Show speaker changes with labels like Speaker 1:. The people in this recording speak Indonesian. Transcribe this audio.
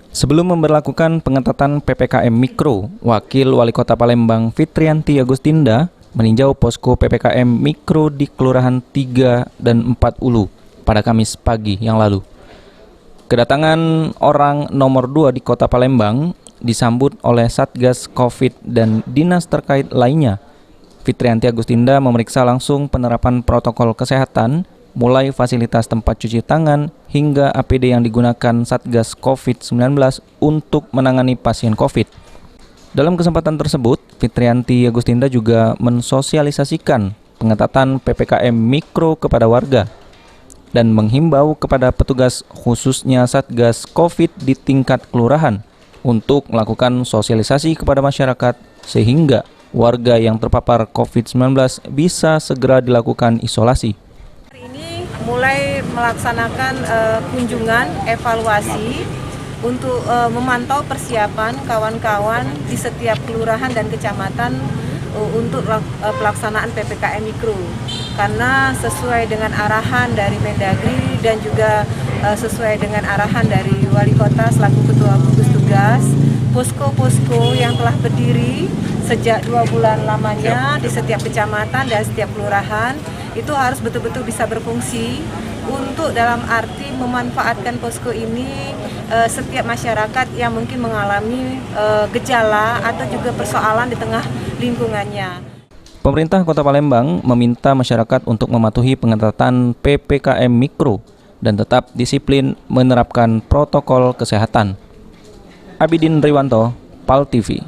Speaker 1: Sebelum memberlakukan pengetatan PPKM Mikro, Wakil Wali Kota Palembang Fitrianti Agustinda meninjau posko PPKM Mikro di Kelurahan 3 dan 4 Ulu pada Kamis pagi yang lalu. Kedatangan orang nomor 2 di Kota Palembang disambut oleh Satgas Covid dan dinas terkait lainnya. Fitrianti Agustinda memeriksa langsung penerapan protokol kesehatan, mulai fasilitas tempat cuci tangan hingga APD yang digunakan Satgas COVID-19 untuk menangani pasien COVID. Dalam kesempatan tersebut, Fitrianti Agustinda juga mensosialisasikan pengetatan PPKM Mikro kepada warga dan menghimbau kepada petugas khususnya Satgas COVID di tingkat kelurahan untuk melakukan sosialisasi kepada masyarakat sehingga warga yang terpapar COVID-19 bisa segera dilakukan isolasi.
Speaker 2: Mulai melaksanakan kunjungan evaluasi untuk memantau persiapan kawan-kawan di setiap kelurahan dan kecamatan untuk pelaksanaan PPKM Mikro. Karena sesuai dengan arahan dari Mendagri dan juga sesuai dengan arahan dari Wali Kota selaku Ketua Gugus Tugas, posko-posko yang telah berdiri sejak 2 bulan lamanya di setiap kecamatan dan setiap kelurahan itu harus betul-betul bisa berfungsi untuk dalam arti memanfaatkan posko ini setiap masyarakat yang mungkin mengalami gejala atau juga persoalan di tengah lingkungannya.
Speaker 1: Pemerintah Kota Palembang meminta masyarakat untuk mematuhi pengetatan PPKM Mikro dan tetap disiplin menerapkan protokol kesehatan. Abidin Riwanto, PAL TV.